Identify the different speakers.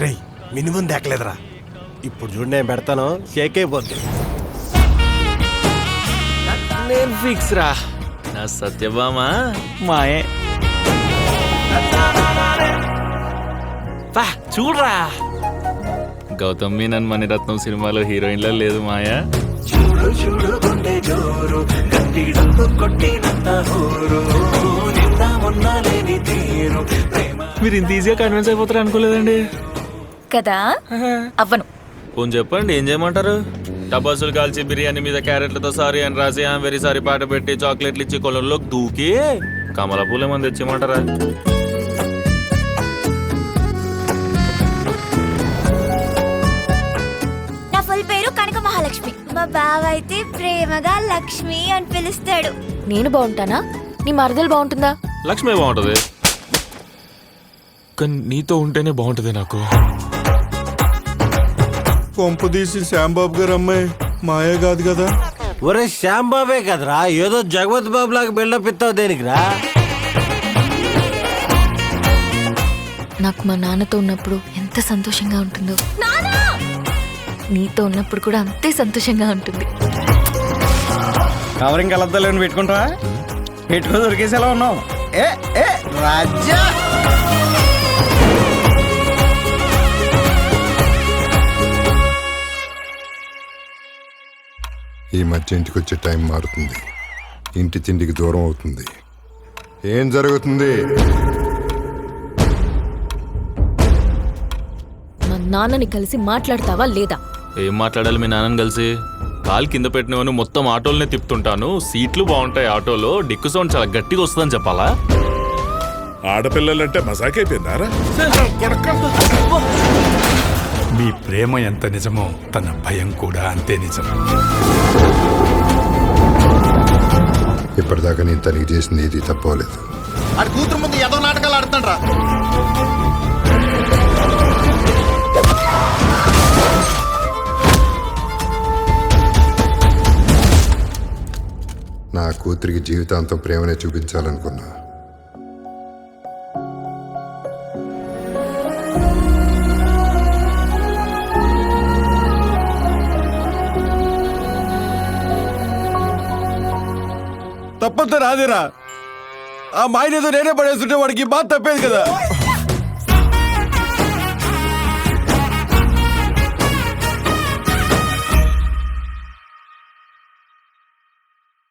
Speaker 1: రేయ్ మినిమం దాకలేదురా. ఇప్పుడు చూడు నేను పెడతాను, షేక్ అయిపోద్ది.
Speaker 2: నేను ఫిక్స్ రా. నా సత్యభామ మాయే. చూడరా, గౌతమ్ మీనన్ మణిరత్నం సినిమాలో హీరోయిన్లో లేదు మాయా. మీరు ఇంత ఈజీగా కన్విన్స్ అయిపోతారు అనుకోలేదండి
Speaker 3: కదా. అవ్వను.
Speaker 2: కొంచెం చెప్పండి, ఏం చేయమంటారు? టపాసులు కాల్చి బిర్యానీ మీద క్యారెట్లతో సారీ అని రాసి వెరీ సారీ పాట పెట్టి చాక్లెట్లు ఇచ్చి కొలంలోకి దూకి కమల పూలు ఏమని తెచ్చిమంటారా?
Speaker 3: నా ఫుల్ పేరు కనక మహాలక్ష్మి. మా బావ అయితే ప్రేమగా లక్ష్మి అని పిలుస్తాడు.
Speaker 4: నేను బాగుంటానా? నీ మరదలు బాగుంటుందా?
Speaker 2: లక్ష్మి బాగుంటది, కానీ నీతో ఉంటేనే బాగుంటది నాకు.
Speaker 5: కొంపు తీసి శ్యాంబాబు గారు అమ్మాయి మాయా కాదు కదా?
Speaker 1: ఒరే శ్యాంబాబే కదరా, ఏదో జగవత్ బాబు లాగా బిల్డప్ ఇస్తావు దేనికిరా?
Speaker 4: నాకు మా నాన్నతో ఉన్నప్పుడు ఎంత సంతోషంగా ఉంటుందో నీతో ఉన్నప్పుడు కూడా అంతే సంతోషంగా ఉంటుంది.
Speaker 6: కవరింగ్ కలద్దాలని పెట్టుకుంటావా? పెట్టుకో దొరికేసేలా ఉన్నావు. ఏ ఏ రాజా,
Speaker 7: ఈ మధ్య ఇంటికి వచ్చే టైం మారుతుంది, ఇంటి తిండికి దూరం అవుతుంది. ఏం జరుగుతుంది?
Speaker 4: మా నాన్నని కలిసి మాట్లాడతావా లేదా?
Speaker 2: ఏం మాట్లాడాలి మీ నాన్నని కలిసి? కాలు కింద పెట్టినవని మొత్తం ఆటోలనే తిప్పుతుంటాను. సీట్లు బాగుంటాయి ఆటోలో, డిక్కు సౌండ్ చాలా గట్టిగా వస్తుందని చెప్పాలా?
Speaker 8: ఆడపిల్లలంటే మజాకైపోయిందారా?
Speaker 9: మీ ప్రేమ ఎంత నిజమో తన భయం కూడా అంతే నిజం.
Speaker 7: ఇప్పటిదాకా నేను తనకి చేసింది ఇది తప్పలేదు.
Speaker 5: ఆడి కూతురు ముందు ఏదో నాటకాలు ఆడుతాడ్రా.
Speaker 7: నా కూతురికి జీవితాంతం ప్రేమనే చూపించాలనుకున్నా.
Speaker 5: తప్పంతా రాదేరా. ఆ మాయనేదో నేనే పడేస్తుంటే వాడికి బాధ తప్పేది కదా.